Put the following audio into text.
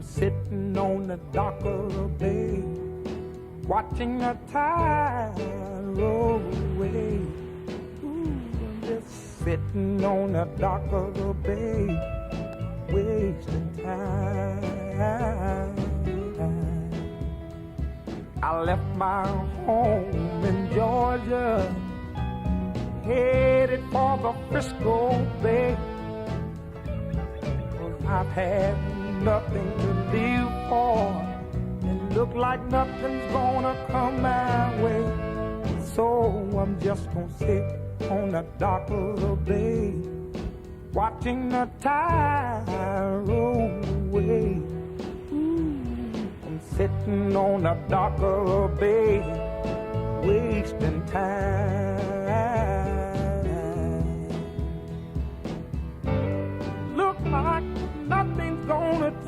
I'm sitting on the dock of the bay, watching the tide roll away. Ooh, I'm just sitting on the dock of the bay, wasting time. I left my home in Georgia, headed for the Frisco Bay. 'Cause I've had nothing to live for, and look like nothing's gonna come my way. So I'm just gonna sit on the dock of the bay, watching the tide roll away. I'm sitting on the dock of the bay, wasting time.